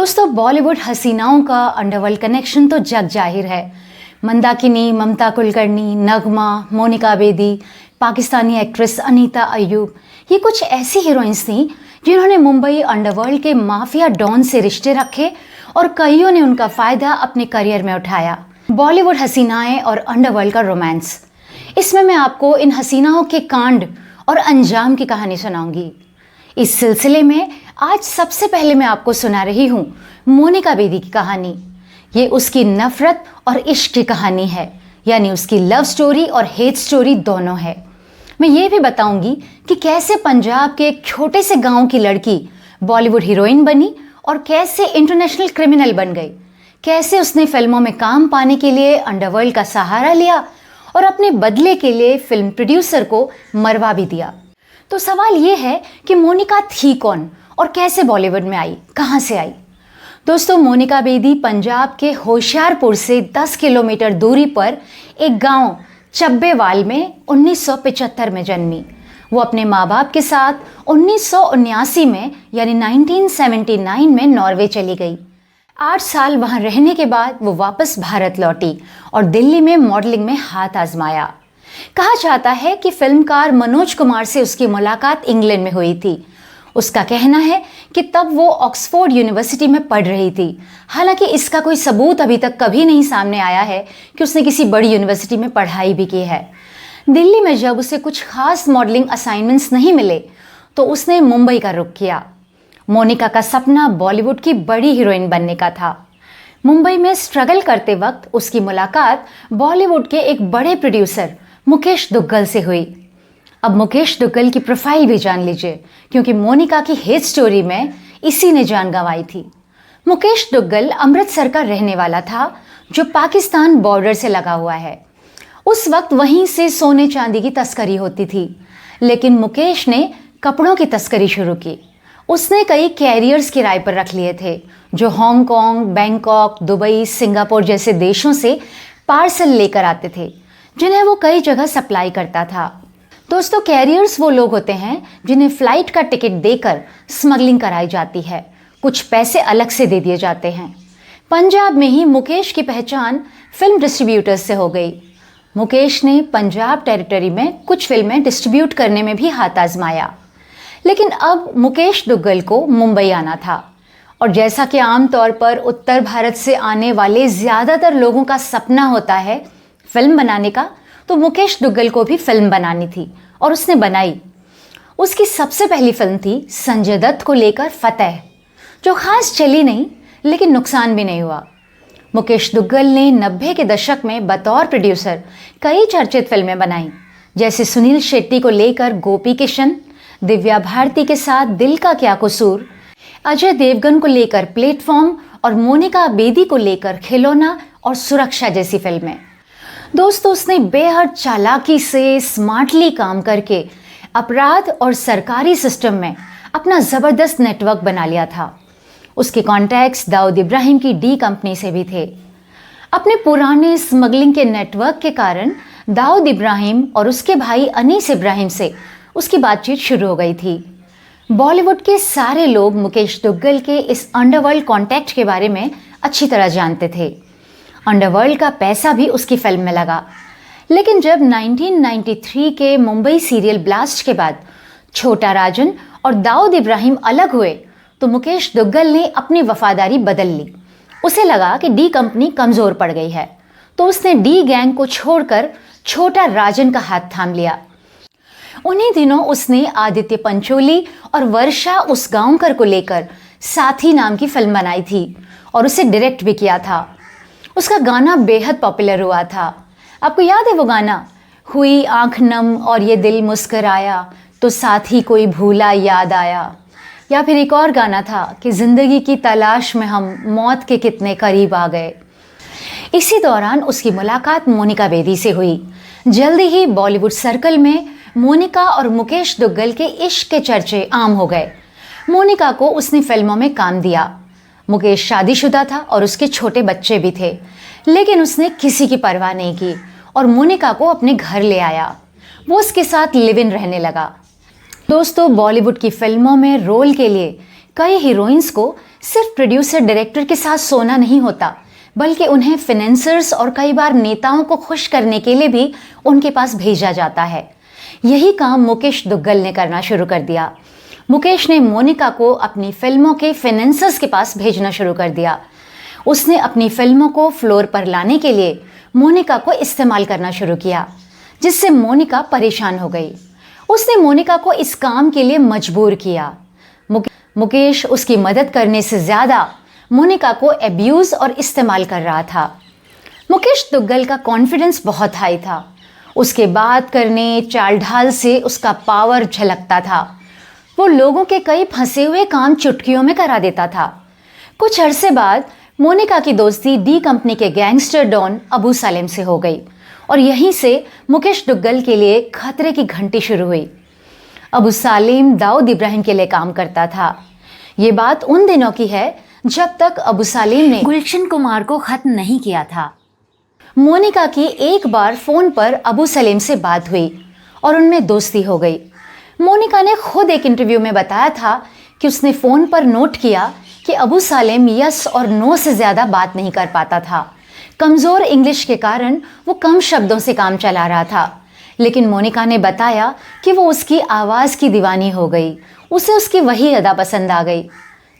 दोस्तों, बॉलीवुड हसीनाओं का underworld connection तो जग जाहिर है। मंदाकिनी, ममता कुलकर्णी, नगमा, मोनिका बेदी, पाकिस्तानी एक्ट्रेस अनीता अय्यूब, ये कुछ ऐसी हीरोइंस थीं जिन्होंने मुंबई अंडरवर्ल्ड के माफिया डॉन से रिश्ते रखे और कईयों ने उनका फ़ायदा अपने करियर में उठाया। बॉलीवुड हसीनाएं और अंडरवर्ल्ड का रोमांस, इसमें मैं आपको इन हसीनाओं के कांड और अंजाम की कहानी सुनाऊंगी। इस सिलसिले में आज सबसे पहले मैं आपको सुना रही हूँ मोनिका बेदी की कहानी। ये उसकी नफरत और इश्क की कहानी है, यानी उसकी लव स्टोरी और हेट स्टोरी दोनों है। मैं ये भी बताऊंगी कि कैसे पंजाब के एक छोटे से गांव की लड़की बॉलीवुड हीरोइन बनी और कैसे इंटरनेशनल क्रिमिनल बन गई, कैसे उसने फिल्मों में काम पाने के लिए अंडरवर्ल्ड का सहारा लिया और अपने बदले के लिए फिल्म प्रोड्यूसर को मरवा भी दिया। तो सवाल ये है कि मोनिका थी कौन और कैसे बॉलीवुड में आई, कहाँ से आई। दोस्तों, मोनिका बेदी पंजाब के होशियारपुर से 10 किलोमीटर दूरी पर एक गांव चब्बेवाल में 1975 में जन्मी। वो अपने माँ बाप के साथ 1979 में यानी 1979 में नॉर्वे चली गई। 8 साल वहाँ रहने के बाद वो वापस भारत लौटी और दिल्ली में मॉडलिंग में हाथ आजमाया। कहा जाता है कि फिल्मकार मनोज कुमार से उसकी मुलाकात इंग्लैंड में हुई थी। उसका कहना है कि तब वो ऑक्सफोर्ड यूनिवर्सिटी में पढ़ रही थी। हालांकि इसका कोई सबूत अभी तक कभी नहीं सामने आया है कि उसने किसी बड़ी यूनिवर्सिटी में पढ़ाई भी की है। दिल्ली में जब उसे कुछ खास मॉडलिंग असाइनमेंट्स नहीं मिले तो उसने मुंबई का रुख किया। मोनिका का सपना बॉलीवुड की बड़ी हीरोइन बनने का था। मुंबई में स्ट्रगल करते वक्त उसकी मुलाकात बॉलीवुड के एक बड़े प्रोड्यूसर मुकेश दुग्गल से हुई। अब मुकेश दुग्गल की प्रोफाइल भी जान लीजिए, क्योंकि मोनिका की हेट स्टोरी में इसी ने जान गंवाई थी। मुकेश दुग्गल अमृतसर का रहने वाला था, जो पाकिस्तान बॉर्डर से लगा हुआ है। उस वक्त वहीं से सोने चांदी की तस्करी होती थी, लेकिन मुकेश ने कपड़ों की तस्करी शुरू की। उसने कई कैरियर्स किराए पर रख लिए थे, जो हांगकांग, बैंकॉक, दुबई, सिंगापुर जैसे देशों से पार्सल लेकर आते थे, जिन्हें वो कई जगह सप्लाई करता था। दोस्तों, कैरियर्स वो लोग होते हैं जिन्हें फ्लाइट का टिकट देकर स्मगलिंग कराई जाती है, कुछ पैसे अलग से दे दिए जाते हैं। पंजाब में ही मुकेश की पहचान फिल्म डिस्ट्रीब्यूटर्स से हो गई। मुकेश ने पंजाब टेरिटरी में कुछ फिल्में डिस्ट्रीब्यूट करने में भी हाथ आजमाया। लेकिन अब मुकेश दुग्गल को मुंबई आना था, और जैसा कि आमतौर पर उत्तर भारत से आने वाले ज़्यादातर लोगों का सपना होता है फिल्म बनाने का, तो मुकेश दुग्गल को भी फिल्म बनानी थी और उसने बनाई। उसकी सबसे पहली फिल्म थी संजय दत्त को लेकर फतेह, जो खास चली नहीं लेकिन नुकसान भी नहीं हुआ। मुकेश दुग्गल ने 90 के दशक में बतौर प्रोड्यूसर कई चर्चित फिल्में बनाई, जैसे सुनील शेट्टी को लेकर गोपी किशन, दिव्या भारती के साथ दिल का क्या कसूर, अजय देवगन को लेकर प्लेटफॉर्म और मोनिका बेदी को लेकर खिलौना और सुरक्षा जैसी फिल्में। दोस्तों, उसने बेहद चालाकी से स्मार्टली काम करके अपराध और सरकारी सिस्टम में अपना ज़बरदस्त नेटवर्क बना लिया था। उसके कॉन्टैक्ट्स दाऊद इब्राहिम की डी कंपनी से भी थे। अपने पुराने स्मगलिंग के नेटवर्क के कारण दाऊद इब्राहिम और उसके भाई अनीस इब्राहिम से उसकी बातचीत शुरू हो गई थी। बॉलीवुड के सारे लोग मुकेश दुग्गल के इस अंडरवर्ल्ड कॉन्टैक्ट के बारे में अच्छी तरह जानते थे। अंडरवर्ल्ड का पैसा भी उसकी फिल्म में लगा। लेकिन जब 1993 के मुंबई सीरियल ब्लास्ट के बाद छोटा राजन और दाऊद इब्राहिम अलग हुए, तो मुकेश दुग्गल ने अपनी वफादारी बदल ली। उसे लगा कि डी कंपनी कमज़ोर पड़ गई है, तो उसने डी गैंग को छोड़कर छोटा राजन का हाथ थाम लिया। उन्हीं दिनों उसने आदित्य पंचोली और वर्षा उसगांवकर को लेकर साथी नाम की फिल्म बनाई थी और उसे डायरेक्ट भी किया था। उसका गाना बेहद पॉपुलर हुआ था। आपको याद है वो गाना, हुई आंख नम और ये दिल मुस्कराया तो साथ ही कोई भूला याद आया। या फिर एक और गाना था कि जिंदगी की तलाश में हम मौत के कितने करीब आ गए। इसी दौरान उसकी मुलाकात मोनिका बेदी से हुई। जल्दी ही बॉलीवुड सर्कल में मोनिका और मुकेश दुग्गल के इश्क के चर्चे आम हो गए। मोनिका को उसने फिल्मों में काम दिया। मुकेश शादीशुदा था और उसके छोटे बच्चे भी थे, लेकिन उसने किसी की परवाह नहीं की और मोनिका को अपने घर ले आया। वो उसके साथ लिव इन रहने लगा। दोस्तों, बॉलीवुड की फिल्मों में रोल के लिए कई हीरोइंस को सिर्फ प्रोड्यूसर डायरेक्टर के साथ सोना नहीं होता, बल्कि उन्हें फाइनेंसर्स और कई बार नेताओं को खुश करने के लिए भी उनके पास भेजा जाता है। यही काम मुकेश दुग्गल ने करना शुरू कर दिया। मुकेश ने मोनिका को अपनी फिल्मों के फाइनेंसर्स के पास भेजना शुरू कर दिया। उसने अपनी फिल्मों को फ्लोर पर लाने के लिए मोनिका को इस्तेमाल करना शुरू किया, जिससे मोनिका परेशान हो गई। उसने मोनिका को इस काम के लिए मजबूर किया। मुकेश उसकी मदद करने से ज़्यादा मोनिका को एब्यूज़ और इस्तेमाल कर रहा था। मुकेश दुग्गल का कॉन्फिडेंस बहुत हाई था। उसके बात करने, चाल ढाल से उसका पावर झलकता था। वो लोगों के कई फंसे हुए काम चुटकियों में करा देता था। कुछ अरसे बाद मोनिका की दोस्ती डी कंपनी के गैंगस्टर डॉन अबू सलेम से हो गई और यहीं से मुकेश दुग्गल के लिए खतरे की घंटी शुरू हुई। अबू सलेम दाऊद इब्राहिम के लिए काम करता था। ये बात उन दिनों की है जब तक अबू सलेम ने गुलशन कुमार को खत्म नहीं किया था। मोनिका की एक बार फ़ोन पर अबू सलेम से बात हुई और उनमें दोस्ती हो गई। मोनिका ने खुद एक इंटरव्यू में बताया था कि उसने फ़ोन पर नोट किया कि अबू सलेम यस और नो से ज़्यादा बात नहीं कर पाता था। कमज़ोर इंग्लिश के कारण वो कम शब्दों से काम चला रहा था। लेकिन मोनिका ने बताया कि वो उसकी आवाज़ की दीवानी हो गई। उसे उसकी वही अदा पसंद आ गई।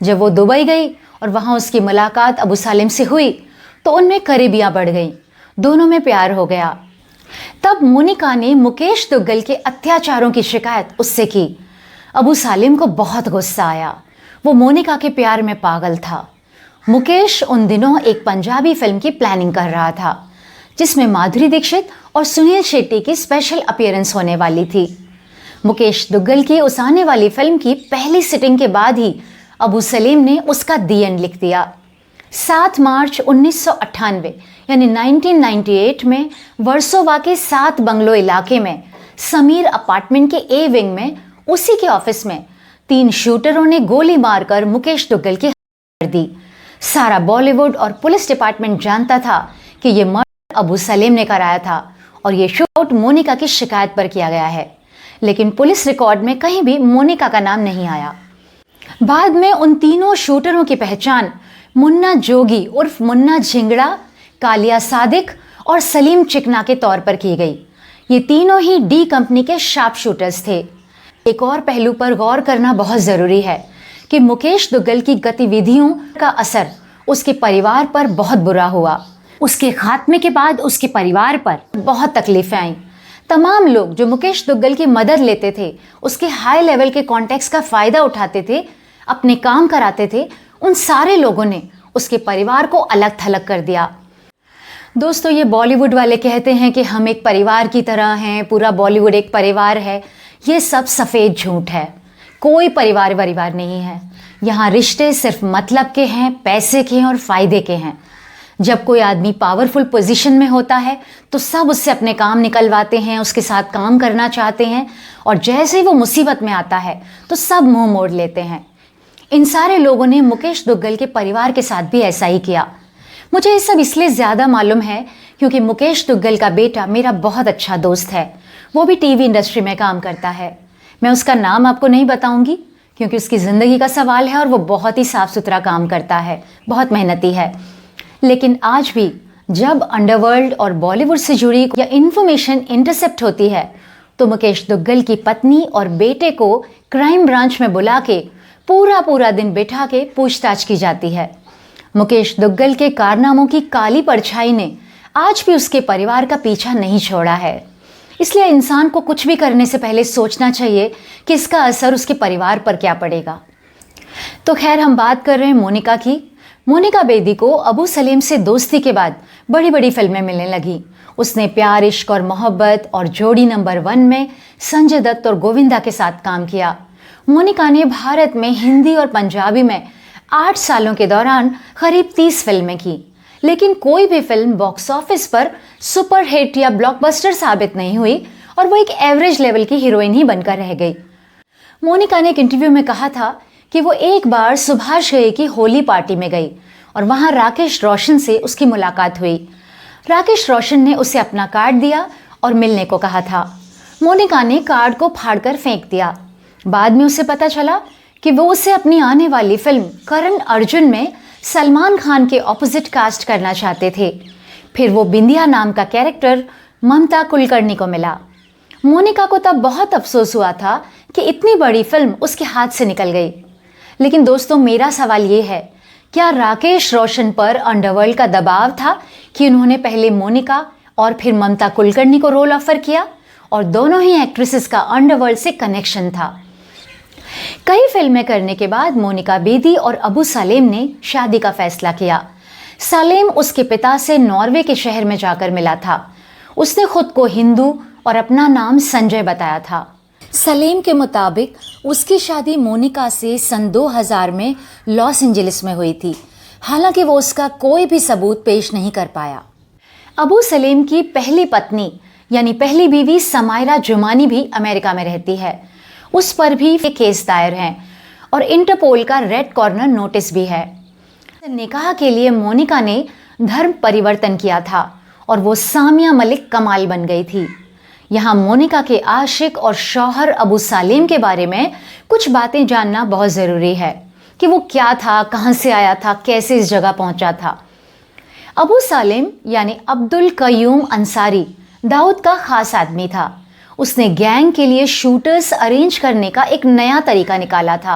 जब वो दुबई गई और वहाँ उसकी मुलाकात अबू सलेम से हुई तो उनमें करीबियाँ बढ़ गईं। दोनों में प्यार हो गया। तब मोनिका ने मुकेश दुग्गल के अत्याचारों की शिकायत उससे की। अबू सलेम को बहुत गुस्सा आया। वो मोनिका के प्यार में पागल था। मुकेश उन दिनों एक पंजाबी फिल्म की प्लानिंग कर रहा था, जिसमें माधुरी दीक्षित और सुनील शेट्टी की स्पेशल अपीयरेंस होने वाली थी। मुकेश दुग्गल की उस आने वाली फिल्म की पहली सिटिंग के बाद ही अबू सलेम ने उसका दी एंड लिख दिया। 7 मार्च 1998 यानी 1998 में वर्सोवा के 7 बंगलो इलाके में समीर अपार्टमेंट के ए विंग में उसी के ऑफिस में 3 शूटरों ने गोली मारकर मुकेश दुग्गल की हत्या कर दी। सारा बॉलीवुड और पुलिस डिपार्टमेंट जानता था कि ये मर्डर अबू सलेम ने कराया था और ये शूट मोनिका की शिकायत पर किया गया है। लेकिन पुलिस रिकॉर्ड में कहीं भी मोनिका का नाम नहीं आया। बाद में उन तीनों शूटरों की पहचान मुन्ना जोगी उर्फ मुन्ना झिंगड़ा, कालिया सादिक और सलीम चिकना के तौर पर की गई। ये तीनों ही डी कंपनी के शार्प शूटर्स थे। एक और पहलू पर गौर करना बहुत ज़रूरी है कि मुकेश दुग्गल की गतिविधियों का असर उसके परिवार पर बहुत बुरा हुआ। उसके खात्मे के बाद उसके परिवार पर बहुत तकलीफें आईं। तमाम लोग जो मुकेश दुग्गल की मदद लेते थे, उसके हाई लेवल के कॉन्टेक्ट्स का फ़ायदा उठाते थे, अपने काम कराते थे, उन सारे लोगों ने उसके परिवार को अलग थलग कर दिया। दोस्तों, ये बॉलीवुड वाले कहते हैं कि हम एक परिवार की तरह हैं, पूरा बॉलीवुड एक परिवार है। ये सब सफ़ेद झूठ है। कोई परिवार नहीं है। यहाँ रिश्ते सिर्फ मतलब के हैं, पैसे के हैं और फ़ायदे के हैं। जब कोई आदमी पावरफुल पोजीशन में होता है तो सब उससे अपने काम निकलवाते हैं, उसके साथ काम करना चाहते हैं, और जैसे ही वो मुसीबत में आता है तो सब मुंह मोड़ लेते हैं। इन सारे लोगों ने मुकेश दुग्गल के परिवार के साथ भी ऐसा ही किया। मुझे ये सब इसलिए ज़्यादा मालूम है क्योंकि मुकेश दुग्गल का बेटा मेरा बहुत अच्छा दोस्त है। वो भी टीवी इंडस्ट्री में काम करता है। मैं उसका नाम आपको नहीं बताऊंगी क्योंकि उसकी ज़िंदगी का सवाल है और वो बहुत ही साफ़ सुथरा काम करता है, बहुत मेहनती है। लेकिन आज भी जब अंडरवर्ल्ड और बॉलीवुड से जुड़ी या इन्फॉर्मेशन इंटरसेप्ट होती है तो मुकेश दुग्गल की पत्नी और बेटे को क्राइम ब्रांच में बुला के पूरा दिन बिठा के पूछताछ की जाती है। मुकेश दुग्गल के कारनामों की काली परछाई ने आज भी उसके परिवार का पीछा नहीं छोड़ा है। इसलिए इंसान को कुछ भी करने से पहले सोचना चाहिए कि इसका असर उसके परिवार पर क्या पड़ेगा। तो खैर, हम बात कर रहे हैं मोनिका की। मोनिका बेदी को अबू सलेम से दोस्ती के बाद बड़ी बड़ी फिल्में मिलने लगी। उसने प्यार, इश्क और मोहब्बत और जोड़ी नंबर 1 में संजय दत्त और गोविंदा के साथ काम किया। मोनिका ने भारत में हिंदी और पंजाबी में 8 सालों के दौरान करीब 30 फिल्में की, लेकिन कोई भी फिल्म बॉक्स ऑफिस पर सुपर हिट या ब्लॉकबस्टर साबित नहीं हुई और वो एक एवरेज लेवल की हीरोइन ही बनकर रह गई। मोनिका ने एक इंटरव्यू में कहा था कि वो एक बार सुभाष घई की होली पार्टी में गई और वहाँ राकेश रोशन से उसकी मुलाकात हुई। राकेश रोशन ने उसे अपना कार्ड दिया और मिलने को कहा था। मोनिका ने कार्ड को फाड़कर फेंक दिया। बाद में उसे पता चला कि वो उसे अपनी आने वाली फिल्म करण अर्जुन में सलमान खान के ऑपोजिट कास्ट करना चाहते थे। फिर वो बिंदिया नाम का कैरेक्टर ममता कुलकर्णी को मिला। मोनिका को तब बहुत अफसोस हुआ था कि इतनी बड़ी फिल्म उसके हाथ से निकल गई। लेकिन दोस्तों, मेरा सवाल ये है, क्या राकेश रोशन पर अंडरवर्ल्ड का दबाव था कि उन्होंने पहले मोनिका और फिर ममता कुलकर्णी को रोल ऑफर किया और दोनों ही एक्ट्रेसेस का अंडरवर्ल्ड से कनेक्शन था। कई फिल्में करने के बाद मोनिका बेदी और अबू सलेम ने शादी का फैसला किया। सलेम उसके पिता से नॉर्वे के शहर में जाकर मिला था। उसने खुद को हिंदू और अपना नाम संजय बताया था। सलेम के मुताबिक उसकी शादी मोनिका से सन 2000 में लॉस एंजलिस में हुई थी। हालांकि वो उसका कोई भी सबूत पेश नहीं कर पाया। अबू सलेम की पहली पत्नी यानी पहली बीवी समायरा जुमानी भी अमेरिका में रहती है। उस पर भी केस दायर हैं और इंटरपोल का रेड कॉर्नर नोटिस भी है। निकाह के लिए मोनिका ने धर्म परिवर्तन किया था और वो सामिया मलिक कमाल बन गई थी। यहाँ मोनिका के आशिक और शौहर अबू सलेम के बारे में कुछ बातें जानना बहुत ज़रूरी है कि वो क्या था, कहाँ से आया था, कैसे इस जगह पहुँचा था। अबू सलेम यानी अब्दुल कयूम अंसारी दाऊद का ख़ास आदमी था। उसने गैंग के लिए शूटर्स अरेंज करने का एक नया तरीका निकाला था।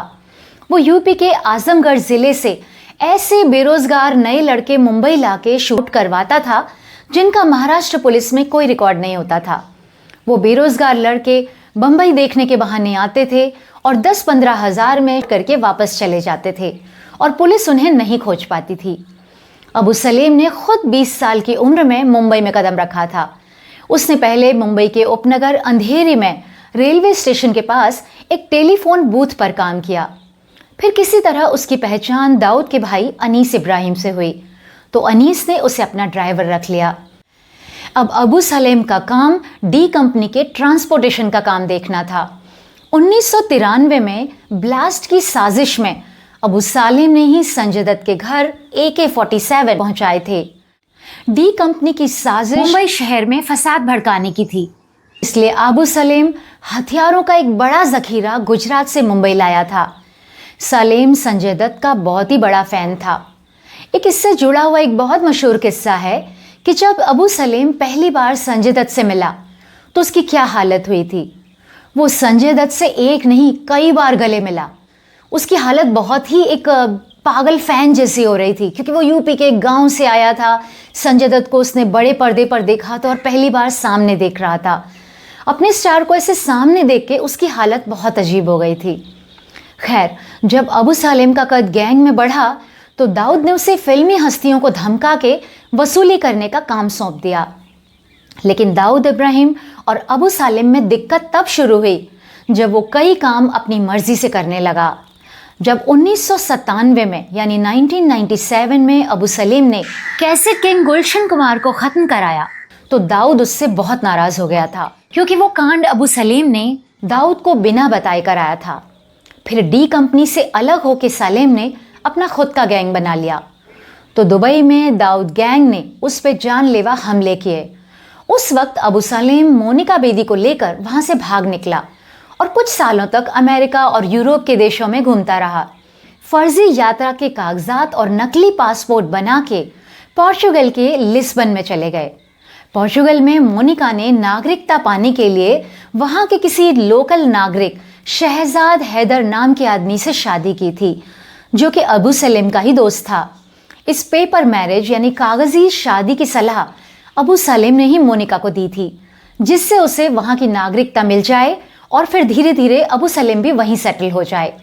वो यूपी के आजमगढ़ ज़िले से ऐसे बेरोजगार नए लड़के मुंबई लाके शूट करवाता था जिनका महाराष्ट्र पुलिस में कोई रिकॉर्ड नहीं होता था। वो बेरोजगार लड़के बंबई देखने के बहाने आते थे और 10-15 हज़ार में करके वापस चले जाते थे और पुलिस उन्हें नहीं खोज पाती थी। अबू सलेम ने खुद 20 साल की उम्र में मुंबई में कदम रखा था। उसने पहले मुंबई के उपनगर अंधेरी में रेलवे स्टेशन के पास एक टेलीफोन बूथ पर काम किया। फिर किसी तरह उसकी पहचान दाऊद के भाई अनीस इब्राहिम से हुई तो अनीस ने उसे अपना ड्राइवर रख लिया। अब अबू सलेम का काम डी कंपनी के ट्रांसपोर्टेशन का काम देखना था। 1993 में ब्लास्ट की साजिश में अबू सलेम ने ही संजय दत्त के घर AK-47 पहुंचाए थे। डी कंपनी की साजिश मुंबई शहर में फसाद भड़काने की थी, इसलिए अबू सलेम हथियारों का एक बड़ा जखीरा गुजरात से मुंबई लाया था। सलेम संजय दत्त का बहुत ही बड़ा फैन था। एक इससे जुड़ा हुआ एक बहुत मशहूर किस्सा है कि जब अबू सलेम पहली बार संजय दत्त से मिला तो उसकी क्या हालत हुई थी। वो संजय दत्त से एक नहीं कई बार गले मिला। उसकी हालत बहुत ही एक पागल फैन जैसी हो रही थी क्योंकि वो यूपी के एक गांव से आया था। संजय दत्त को उसने बड़े पर्दे पर देखा था और पहली बार सामने देख रहा था। अपने स्टार को ऐसे सामने देख के उसकी हालत बहुत अजीब हो गई थी। खैर, जब अबू सलेम का कद गैंग में बढ़ा तो दाऊद ने उसे फिल्मी हस्तियों को धमका के वसूली करने का काम सौंप दिया। लेकिन दाऊद इब्राहिम और अबू सलेम में दिक्कत तब शुरू हुई जब वो कई काम अपनी मर्जी से करने लगा। जब 1997 में यानी 1997 में अबू सलेम ने कैसे किंग गुलशन कुमार को ख़त्म कराया तो दाऊद उससे बहुत नाराज़ हो गया था क्योंकि वो कांड अबू सलेम ने दाऊद को बिना बताए कराया था। फिर डी कंपनी से अलग होकर सलेम ने अपना खुद का गैंग बना लिया तो दुबई में दाऊद गैंग ने उस पर जानलेवा हमले किए। उस वक्त अबू सलेम मोनिका बेदी को लेकर वहाँ से भाग निकला और कुछ सालों तक अमेरिका और यूरोप के देशों में घूमता रहा। फर्जी यात्रा के कागजात और नकली पासपोर्ट बना के पोर्चुगल के लिस्बन में चले गए। पोर्चुगल में मोनिका ने नागरिकता पाने के लिए वहाँ के किसी लोकल नागरिक शहजाद हैदर नाम के आदमी से शादी की थी जो कि अबू सलेम का ही दोस्त था। इस पेपर मैरिज यानी कागजी शादी की सलाह अबू सलेम ने ही मोनिका को दी थी जिससे उसे वहाँ की नागरिकता मिल जाए और फिर धीरे धीरे अबू सलेम भी वहीं सेटल हो जाए।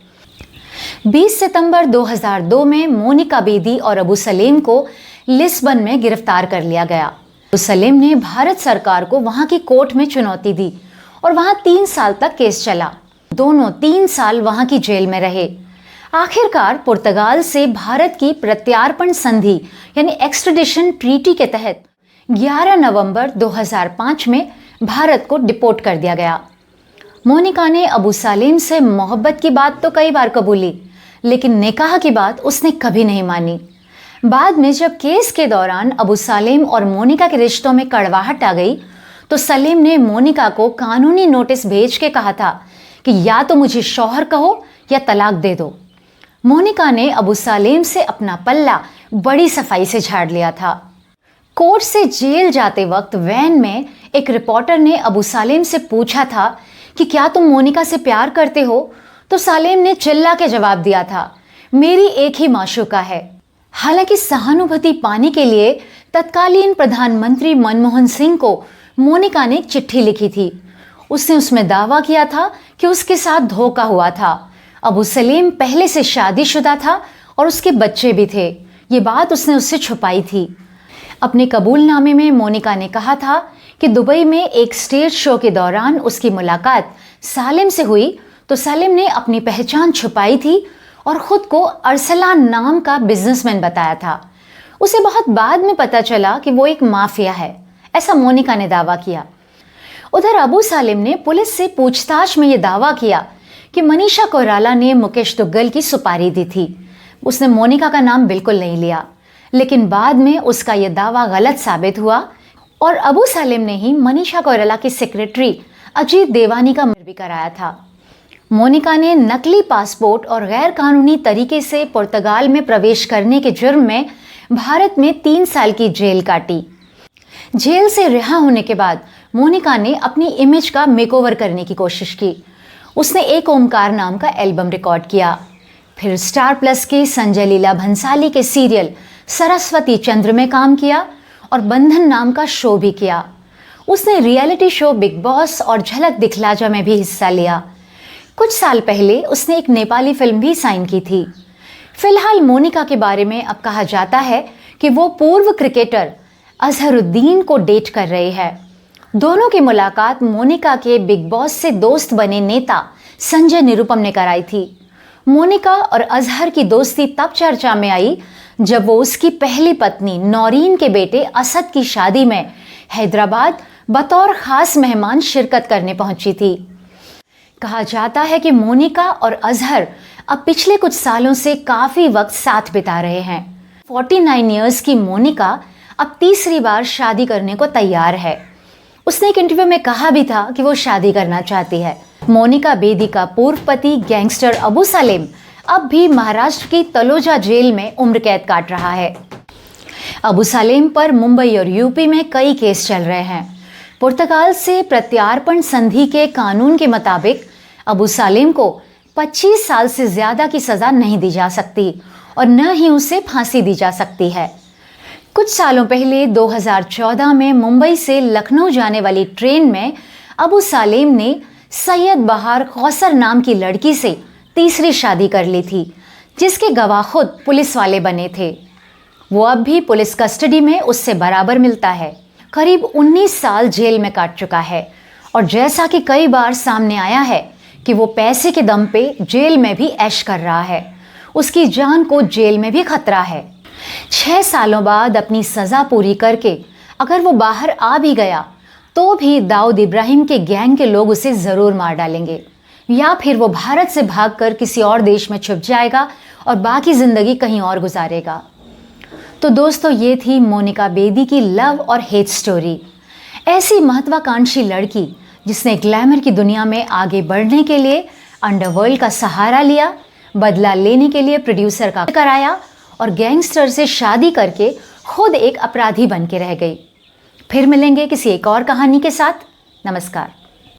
20 सितंबर 2002 में मोनिका बेदी और अबू सलेम को लिस्बन में गिरफ्तार कर लिया गया। अबू सलेम ने भारत सरकार को वहाँ की कोर्ट में चुनौती दी और वहाँ 3 साल तक केस चला। दोनों 3 साल वहाँ की जेल में रहे। आखिरकार पुर्तगाल से भारत की प्रत्यार्पण संधि यानी एक्सट्रेडिशन ट्रीटी के तहत 11 नवंबर 2005 में भारत को डिपोर्ट कर दिया गया। मोनिका ने अबू सलेम से मोहब्बत की बात तो कई बार कबूली, लेकिन निकाह की बात उसने कभी नहीं मानी। बाद में जब केस के दौरान अबू सलेम और मोनिका के रिश्तों में कड़वाहट आ गई तो सलेम ने मोनिका को कानूनी नोटिस भेज के कहा था कि या तो मुझे शौहर कहो या तलाक दे दो। मोनिका ने अबू सालेम से अपना पल्ला बड़ी सफाई से झाड़ लिया था। कोर्ट से जेल जाते वक्त वैन में एक रिपोर्टर ने अबू सालेम से पूछा था कि क्या तुम मोनिका से प्यार करते हो, तो सालेम ने चिल्ला के जवाब दिया था, मेरी एक ही माशूका है। हालांकि सहानुभूति पाने के लिए तत्कालीन प्रधानमंत्री मनमोहन सिंह को मोनिका ने एक चिट्ठी लिखी थी। उसने उसमें दावा किया था कि उसके साथ धोखा हुआ था। अबू सलेम पहले से शादीशुदा था और उसके बच्चे भी थे। ये बात उसने उससे छुपाई थी। अपने कबूलनामे में मोनिका ने कहा था कि दुबई में एक स्टेज शो के दौरान उसकी मुलाकात सालिम से हुई, तो सालिम ने अपनी पहचान छुपाई थी और खुद को अरसलान नाम का बिजनेसमैन बताया था। उसे बहुत बाद में पता चला कि वो एक माफिया है, ऐसा मोनिका ने दावा किया। उधर अबू सालिम ने पुलिस से पूछताछ में ये दावा किया कि मनीषा कोइराला ने मुकेश दुग्गल की सुपारी दी थी। उसने मोनिका का नाम बिल्कुल नहीं लिया, लेकिन बाद में उसका यह दावा गलत साबित हुआ और अबू सालिम ने ही मनीषा कोइराला की सेक्रेटरी अजीत देवानी का मर्डर भी कराया था। मोनिका ने नकली पासपोर्ट और गैर कानूनी तरीके से पुर्तगाल में प्रवेश करने के जुर्म में भारत में 3 साल की जेल काटी। जेल से रिहा होने के बाद मोनिका ने अपनी इमेज का मेकओवर करने की कोशिश की। उसने एक ओमकार नाम का एल्बम रिकॉर्ड किया, फिर स्टार प्लस के संजय लीला भंसाली के सीरियल सरस्वती चंद्र में काम किया और बंधन नाम का शो भी किया। उसने रियलिटी शो बिग बॉस और झलक दिखला जा में भी हिस्सा लिया। कुछ साल पहले उसने एक नेपाली फिल्म भी साइन की थी। फिलहाल मोनिका के बारे में अब कहा जाता है कि वो पूर्व क्रिकेटर अजहरुद्दीन को डेट कर रही है। दोनों की मुलाकात मोनिका के बिग बॉस से दोस्त बने नेता संजय निरुपम ने कराई थी। मोनिका और अजहर की दोस्ती तब चर्चा में आई जब वो उसकी पहली पत्नी नौरीन के बेटे असद की शादी में हैदराबाद बतौर खास मेहमान शिरकत करने पहुंची थी। कहा जाता है कि मोनिका और अजहर अब पिछले कुछ सालों से काफी वक्त साथ बिता रहे हैं। 49 इयर्स की मोनिका अब तीसरी बार शादी करने को तैयार है। उसने एक इंटरव्यू में कहा भी था कि वो शादी करना चाहती है। मोनिका बेदी का पूर्व पति गैंगस्टर अबू सलेम अब भी महाराष्ट्र की तलोजा जेल में उम्र कैद काट रहा है। अबू सलेम पर मुंबई और यूपी में कई केस चल रहे हैं। पुर्तगाल से प्रत्यार्पण संधि के कानून के मुताबिक अबू सलेम को 25 साल से ज्यादा की सजा नहीं दी जा सकती और न ही उसे फांसी दी जा सकती है। कुछ सालों पहले 2014 में मुंबई से लखनऊ जाने वाली ट्रेन में अबू सलेम ने सैयद बहार कौसर नाम की लड़की से तीसरी शादी कर ली थी, जिसके गवाह खुद पुलिस वाले बने थे। वो अब भी पुलिस कस्टडी में उससे बराबर मिलता है। करीब 19 साल जेल में काट चुका है और जैसा कि कई बार सामने आया है कि वो पैसे के दम पे जेल में भी ऐश कर रहा है, उसकी जान को जेल में भी खतरा है। 6 सालों बाद अपनी सजा पूरी करके अगर वो बाहर आ भी गया तो भी दाऊद इब्राहिम के गैंग के लोग उसे जरूर मार डालेंगे, या फिर वो भारत से भागकर किसी और देश में छुप जाएगा और बाकी जिंदगी कहीं और गुजारेगा। तो दोस्तों, ये थी मोनिका बेदी की लव और हेट स्टोरी। ऐसी महत्वाकांक्षी लड़की जिसने ग्लैमर की दुनिया में आगे बढ़ने के लिए अंडरवर्ल्ड का सहारा लिया, बदला लेने के लिए प्रोड्यूसर का कराया और गैंगस्टर से शादी करके खुद एक अपराधी बन के रह गई। फिर मिलेंगे किसी एक और कहानी के साथ। नमस्कार।